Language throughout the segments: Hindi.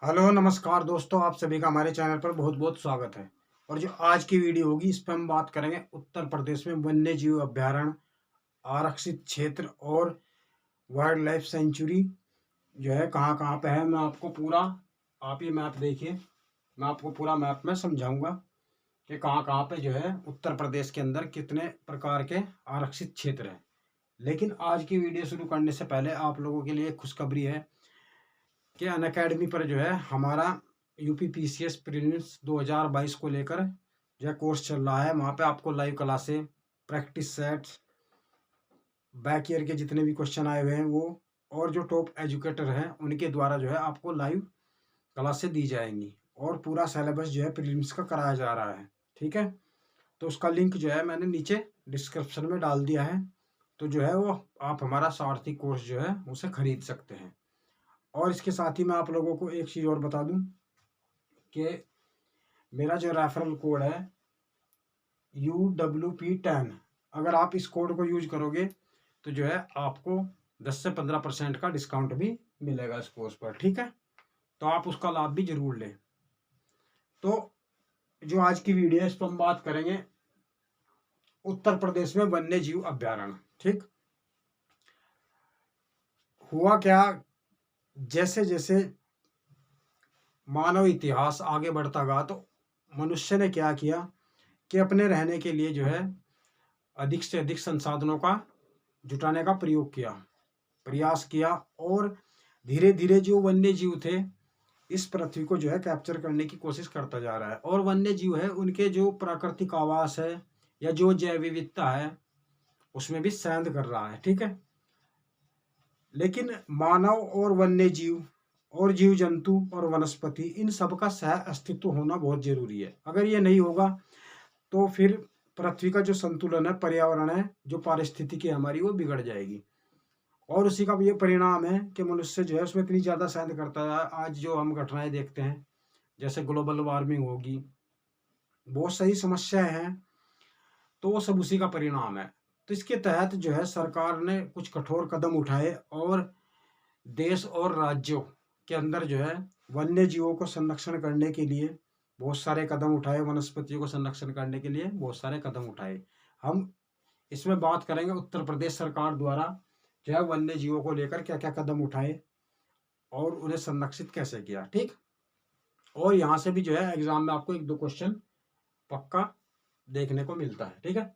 हेलो नमस्कार दोस्तों, आप सभी का हमारे चैनल पर बहुत बहुत स्वागत है। और जो आज की वीडियो होगी इस पर हम बात करेंगे उत्तर प्रदेश में वन्य जीव अभ्यारण्य, आरक्षित क्षेत्र और वाइल्ड लाइफ सेंचुरी जो है कहाँ कहाँ पे है। मैं आपको पूरा, आप ये मैप देखिए, मैं आपको पूरा मैप में समझाऊंगा कि कहाँ कहाँ पे जो है उत्तर प्रदेश के अंदर कितने प्रकार के आरक्षित क्षेत्र हैं। लेकिन आज की वीडियो शुरू करने से पहले आप लोगों के लिए एक खुशखबरी है कि अनअकैडमी पर जो है हमारा यूपी पीसीएस प्रीलिम्स 2022 को लेकर जो है कोर्स चल रहा है। वहाँ पे आपको लाइव क्लासें, प्रैक्टिस सेट्स, बैक ईयर के जितने भी क्वेश्चन आए हुए हैं वो, और जो टॉप एजुकेटर हैं उनके द्वारा जो है आपको लाइव क्लासें दी जाएंगी और पूरा सिलेबस जो है प्रीलिम्स का कराया जा रहा है। ठीक है, तो उसका लिंक जो है मैंने नीचे डिस्क्रिप्शन में डाल दिया है। तो जो है वो आप हमारा सारथी कोर्स जो है उसे खरीद सकते हैं। और इसके साथ ही मैं आप लोगों को एक चीज़ और बता दूं कि मेरा जो रेफरल कोड है UWP10, अगर आप इस कोड को यूज करोगे तो जो है आपको 10 से 15% का डिस्काउंट भी मिलेगा इस कोर्स पर। ठीक है, तो आप उसका लाभ भी जरूर लें। तो जो आज की वीडियो है इस पर हम बात करेंगे उत्तर प्रदेश में वन्य जीव अभ्यारण्य। ठीक, हुआ क्या, जैसे जैसे मानव इतिहास आगे बढ़ता गया तो मनुष्य ने क्या किया कि अपने रहने के लिए जो है अधिक से अधिक संसाधनों का जुटाने का प्रयास किया और धीरे धीरे जो वन्य जीव थे इस पृथ्वी को जो है कैप्चर करने की कोशिश करता जा रहा है। और वन्य जीव है उनके जो प्राकृतिक आवास है या जो जैव विविधता है उसमें भी सेंध कर रहा है। ठीक है, लेकिन मानव और वन्य जीव और जीव जंतु और वनस्पति इन सब का सह अस्तित्व होना बहुत जरूरी है। अगर ये नहीं होगा तो फिर पृथ्वी का जो संतुलन है, पर्यावरण है, जो पारिस्थितिकी हमारी वो बिगड़ जाएगी। और उसी का ये परिणाम है कि मनुष्य जो है उसमें इतनी ज़्यादा सेंध करता है। आज जो हम घटनाएं देखते हैं जैसे ग्लोबल वार्मिंग होगी, बहुत सही समस्याएं हैं, तो वो सब उसी का परिणाम है। तो इसके तहत जो है सरकार ने कुछ कठोर कदम उठाए और देश और राज्यों के अंदर जो है वन्य जीवों को संरक्षण करने के लिए बहुत सारे कदम उठाए, वनस्पतियों को संरक्षण करने के लिए बहुत सारे कदम उठाए। हम इसमें बात करेंगे उत्तर प्रदेश सरकार द्वारा जो है वन्य जीवों को लेकर क्या क्या कदम उठाए और उन्हें संरक्षित कैसे किया। ठीक, और यहाँ से भी जो है एग्जाम में आपको एक दो क्वेश्चन पक्का देखने को मिलता है। ठीक है,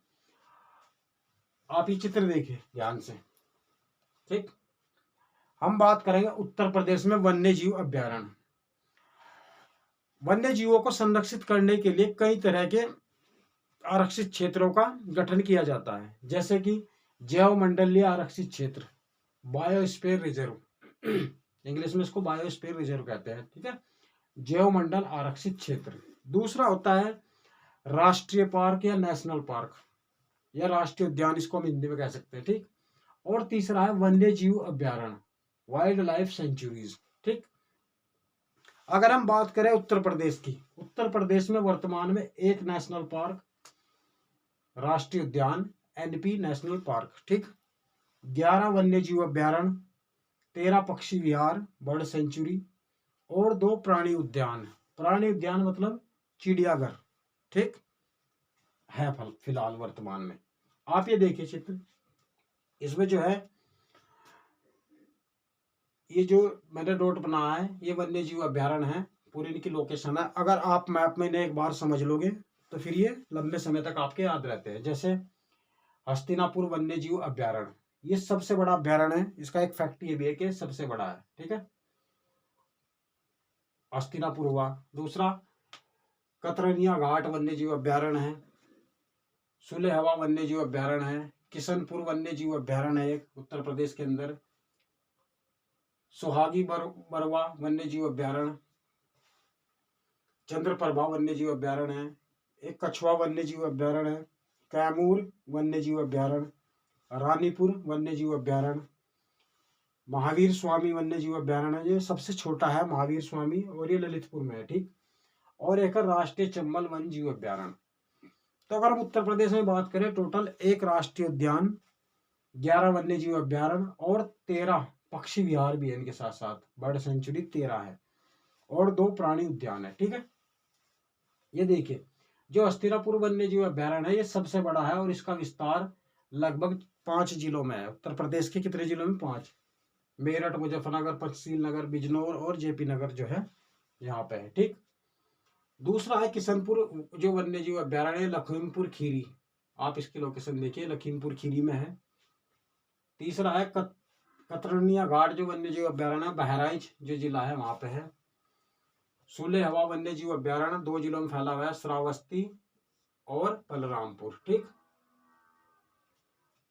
आप ये चित्र देखिए ध्यान से। ठीक, हम बात करेंगे उत्तर प्रदेश में वन्य जीव अभ्यारण्य। वन्य जीवों को संरक्षित करने के लिए कई तरह के आरक्षित क्षेत्रों का गठन किया जाता है, जैसे कि जैव मंडलीय आरक्षित क्षेत्र, बायोस्फीयर रिजर्व, इंग्लिश में इसको बायोस्फीयर रिजर्व कहते हैं। ठीक है, जैव मंडल आरक्षित क्षेत्र। दूसरा होता है राष्ट्रीय पार्क या नेशनल पार्क या राष्ट्रीय उद्यान, इसको हम हिंदी में कह सकते हैं। ठीक, और तीसरा है वन्य जीव अभ्यारण्य, वाइल्ड लाइफ सेंचुरीज। ठीक, अगर हम बात करें उत्तर प्रदेश की, उत्तर प्रदेश में वर्तमान में एक नेशनल पार्क, राष्ट्रीय उद्यान एनपी नेशनल पार्क, ठीक, 11 वन्य जीव अभ्यारण्य, 13 पक्षी विहार बर्ड सेंचुरी और 2 प्राणी उद्यान। प्राणी उद्यान मतलब चिड़ियाघर, ठीक है फिलहाल वर्तमान में। आप ये देखिए चित्र, इसमें जो है ये जो मैंने डॉट बनाया है ये वन्य जीव अभ्यारण्य है, पूरी इनकी लोकेशन है। अगर आप मैप में इन्हें एक बार समझ लोगे तो फिर ये लंबे समय तक आपके याद रहते हैं। जैसे हस्तिनापुर वन्य जीव अभ्यारण्य, ये सबसे बड़ा अभ्यारण्य है। इसका एक फैक्ट ये भी है कि सबसे बड़ा है। ठीक है, हस्तिनापुर हुआ। दूसरा कतरनिया घाट वन्य जीव अभ्यारण्य है, सुलेहवा वन्य जीव अभ्यारण्य है, किशनपुर वन्य जीव अभ्यारण्य है एक उत्तर प्रदेश के अंदर, सुहागी बरवा वन्य जीव अभ्यारण्य, चंद्रप्रभा वन्य जीव अभ्यारण्य है, एक कछुआ वन्य जीव अभ्यारण्य है, कैमूर वन्य जीव अभ्यारण्य, रानीपुर वन्य जीव अभ्यारण्य, महावीर स्वामी वन्य जीव अभ्यारण्य, ये सबसे छोटा है महावीर स्वामी और ये ललितपुर में है। ठीक, और एक राष्ट्रीय चंबल वन्य जीव अभ्यारण्य। तो अगर हम उत्तर प्रदेश में बात करें, टोटल एक राष्ट्रीय उद्यान, 11 वन्य जीव अभ्यारण्य और 13 पक्षी विहार भी है, इनके साथ साथ बर्ड सेंचुरी 13 है। और 2 प्राणी उद्यान है। ठीक है, ये देखिए जो हस्तिनापुर वन्य जीव अभ्यारण्य है ये सबसे बड़ा है और इसका विस्तार लगभग 5 जिलों में है। उत्तर प्रदेश के कितने जिलों में? 5। मेरठ, मुजफ्फरनगर, पंचशील नगर, बिजनौर और जेपी नगर जो है यहाँ पे है। ठीक, दूसरा है किशनपुर जो वन्य जीव अभ्यारण्य है, लखीमपुर खीरी। आप इसकी लोकेशन देखिए, लखीमपुर खीरी में है। तीसरा है कतरनिया घाट जो वन्य जीव अभ्यारण्य बहराइच जो जिला है वहां पे है। सुले हवा वन्य जीव अभ्यारण्य 2 जिलों में फैला हुआ है, श्रावस्ती और बलरामपुर। ठीक,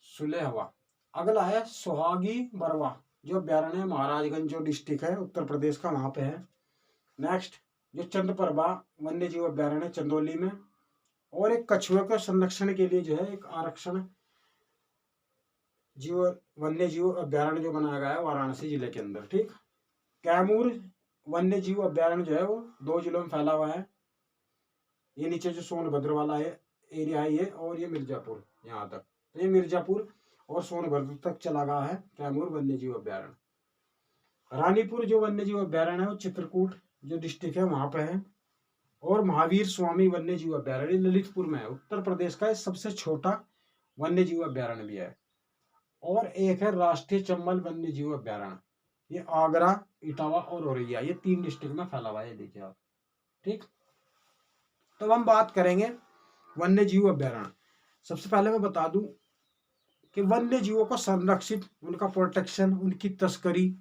सुले हवा। अगला है सुहागी बरवा जो अभ्यारण्य महाराजगंज जो डिस्ट्रिक्ट है उत्तर प्रदेश का, वहां पे है। नेक्स्ट जो चंद्रप्रभा वन्य जीव अभ्यारण्य चंदौली में। और एक कछुए के संरक्षण के लिए जो है एक आरक्षण जीव वन्य जीव अभ्यारण्य जो बनाया गया है वाराणसी जिले के अंदर। ठीक, कैमूर वन्य जीव अभ्यारण्य जो है वो 2 जिलों में फैला हुआ है। ये नीचे जो सोनभद्र वाला है एरिया है ये, और ये मिर्जापुर यहाँ तक, तो ये मिर्जापुर और सोनभद्र तक चला गया है कैमूर वन्य जीव अभ्यारण्य। रानीपुर जो वन्य जीव अभ्यारण्य है वो चित्रकूट जो डिस्ट्रिक्ट है वहां पे है। और महावीर स्वामी वन्य जीव अभ्यारण्य ललितपुर में है, उत्तर प्रदेश का सबसे छोटा वन्य जीव अभ्यारण्य भी है। और एक है राष्ट्रीय चंबल वन्य जीव अभ्यारण्य, ये आगरा, इटावा और औरैया, ये 3 डिस्ट्रिक्ट में फैला हुआ है, देखिए आप। ठीक, तो हम बात करेंगे वन्य जीव अभ्यारण्य। सबसे पहले मैं बता दूं कि वन्य जीवों को संरक्षित, उनका प्रोटेक्शन, उनकी तस्करी,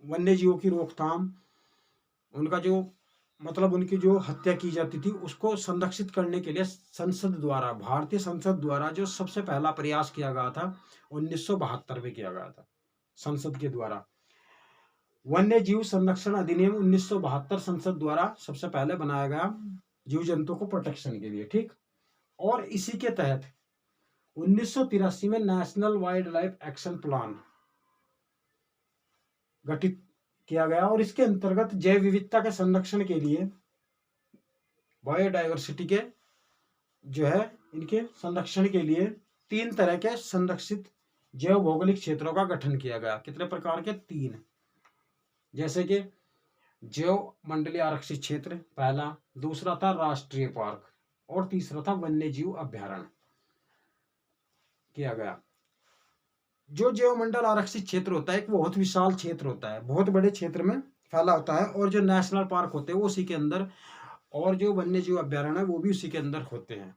वन्य जीवों की रोकथाम, उनका जो मतलब उनकी जो हत्या की जाती थी उसको संरक्षित करने के लिए संसद द्वारा, भारतीय संसद द्वारा जो सबसे पहला प्रयास किया गया था 1972 में किया गया था संसद के द्वारा। वन्य जीव संरक्षण अधिनियम 1972 संसद द्वारा सबसे पहले बनाया गया जीव जंतु को प्रोटेक्शन के लिए। ठीक, और इसी के तहत 1983 में national wild life action plan गठित किया गया और इसके अंतर्गत जैव विविधता के संरक्षण के लिए, बायोडाइवर्सिटी के जो है इनके संरक्षण के लिए 3 तरह के संरक्षित जैव भौगोलिक क्षेत्रों का गठन किया गया। कितने प्रकार के? 3। जैसे कि जैव मंडलीय आरक्षित क्षेत्र पहला, दूसरा था राष्ट्रीय पार्क और तीसरा था वन्य जीव अभ्यारण्य किया गया। जो जैव मंडल आरक्षित क्षेत्र होता है एक बहुत विशाल क्षेत्र होता है, बहुत बड़े क्षेत्र में फैला होता है, और जो नेशनल पार्क होते हैं वो उसी के अंदर, और जो वन्य जीव अभ्यारण्य है वो भी उसी के अंदर होते हैं।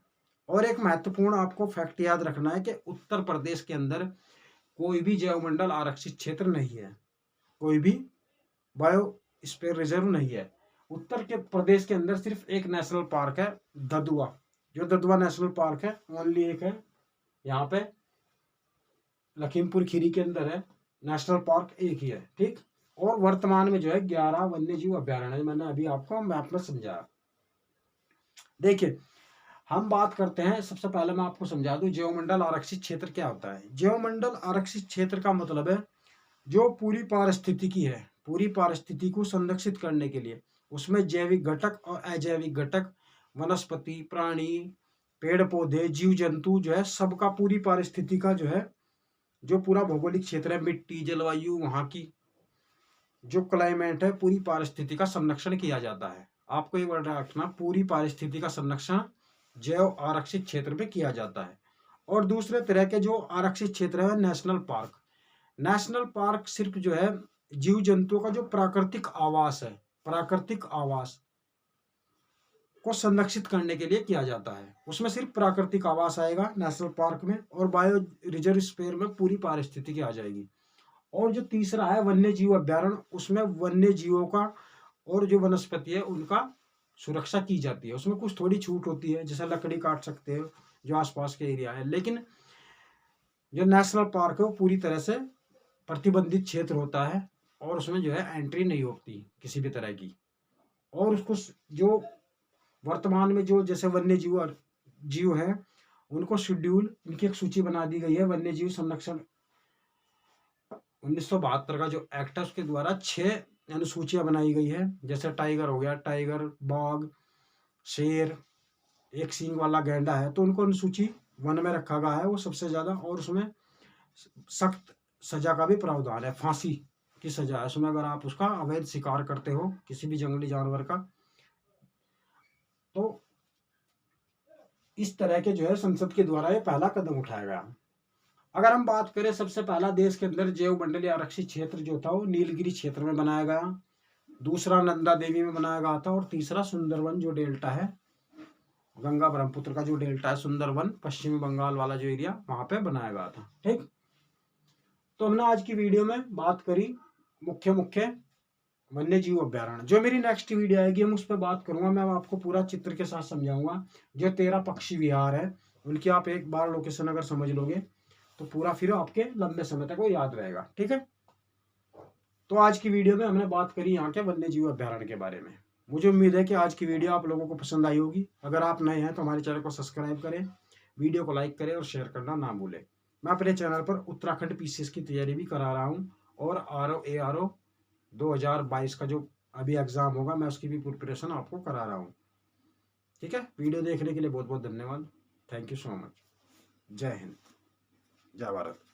और एक महत्वपूर्ण आपको फैक्ट याद रखना है कि उत्तर प्रदेश के अंदर कोई भी जैव मंडल आरक्षित क्षेत्र नहीं है, कोई भी बायोस्फीयर रिजर्व नहीं है। उत्तर के प्रदेश के अंदर सिर्फ एक नेशनल पार्क है, ददुआ, जो ददुआ नेशनल पार्क है, ओनली एक है यहाँ पे लखीमपुर खीरी के अंदर है, नेशनल पार्क एक ही है। ठीक, और वर्तमान में जो है 11 वन्य जीव अभ्यारण्य मैंने अभी आपको मैप में समझाया। देखिए हम बात करते हैं, सबसे पहले मैं आपको समझा दूं जैव मंडल आरक्षित क्षेत्र क्या होता है। जैव मंडल आरक्षित क्षेत्र का मतलब है जो पूरी पारिस्थितिकी है, पूरी पारिस्थितिकी को संरक्षित करने के लिए उसमें जैविक घटक और अजैविक घटक, वनस्पति, प्राणी, पेड़ पौधे, जीव जंतु जो है सबका पूरी पारिस्थितिकी का जो है जो पूरा भौगोलिक क्षेत्र है, मिट्टी, जलवायु, वहां की जो क्लाइमेट है, पूरी पारिस्थितिकी का संरक्षण किया जाता है। आपको एक वर्ड रखना, पूरी पारिस्थितिकी का संरक्षण जैव आरक्षित क्षेत्र में किया जाता है। और दूसरे तरह के जो आरक्षित क्षेत्र है नेशनल पार्क। नेशनल पार्क सिर्फ जो है जीव जंतुओं का जो प्राकृतिक आवास है, प्राकृतिक आवास को संरक्षित करने के लिए किया जाता है। उसमें सिर्फ प्राकृतिक आवास आएगा नेशनल पार्क में, और बायो रिजर्व स्पेयर में पूरी पारिस्थितिकी आ जाएगी। और जो तीसरा है वन्य जीव अभ्यारण्य, उसमें वन्य जीवों का और जो वनस्पति है उनका सुरक्षा की जाती है। उसमें कुछ थोड़ी छूट होती है, जैसे लकड़ी काट सकते हो जो आसपास के एरिया है, लेकिन जो नेशनल पार्क है वो पूरी तरह से प्रतिबंधित क्षेत्र होता है और उसमें जो है एंट्री नहीं होती किसी भी तरह की। और उसको जो वर्तमान में जो जैसे वन्य जीव है उनको शेड्यूल, इनकी एक सूची बना दी गई है वन्य जीव संरक्षण 1972 का जो एक्ट है उसके द्वारा 6 अनुसूचियां बनाई गई है। जैसे टाइगर हो गया, टाइगर, बाघ, शेर, एक सींग वाला गैंडा है, तो उनको अनुसूची 1 में रखा गया है वो सबसे ज्यादा, और उसमें सख्त सजा का भी प्रावधान है, फांसी की सजा है उसमें, अगर आप उसका अवैध शिकार करते हो किसी भी जंगली जानवर का। तो इस तरह के जो है संसद के द्वारा ये पहला कदम उठाया गया। अगर हम बात करें, सबसे पहला देश के अंदर जैव मंडलीय आरक्षित क्षेत्र जो था वो नीलगिरी क्षेत्र में बनाया गया, दूसरा नंदा देवी में बनाया गया था, और तीसरा सुंदरवन जो डेल्टा है, गंगा ब्रह्मपुत्र का जो डेल्टा है, सुंदरवन पश्चिमी बंगाल वाला जो एरिया, वहां पे बनाया गया था। ठीक, तो हमने आज की वीडियो में बात करी मुख्य मुख्य वन्य जीव अभ्यारण्य। जो मेरी नेक्स्ट वीडियो आएगी हम उस पर बात करूंगा, मैं आपको पूरा चित्र के साथ समझाऊंगा। जो 13 पक्षी विहार है उनकी आप एक बार लोकेशन अगर समझ लोगे तो पूरा फिर आपके लंबे समय तक वो याद रहेगा। ठीक है, तो आज की वीडियो में हमने बात करी यहाँ के वन्य जीव अभ्यारण्य के बारे में। मुझे उम्मीद है कि आज की वीडियो आप लोगों को पसंद आई होगी। अगर आप नए हैं तो हमारे चैनल को सब्सक्राइब करें, वीडियो को लाइक करें और शेयर करना ना भूलें। मैं अपने चैनल पर उत्तराखंड पीसीएस की तैयारी भी करा रहा हूँ, और ARO 2022 का जो अभी एग्जाम होगा मैं उसकी भी प्रिपरेशन आपको करा रहा हूँ। ठीक है, वीडियो देखने के लिए बहुत बहुत धन्यवाद। Thank you so much. जय हिंद, जय भारत।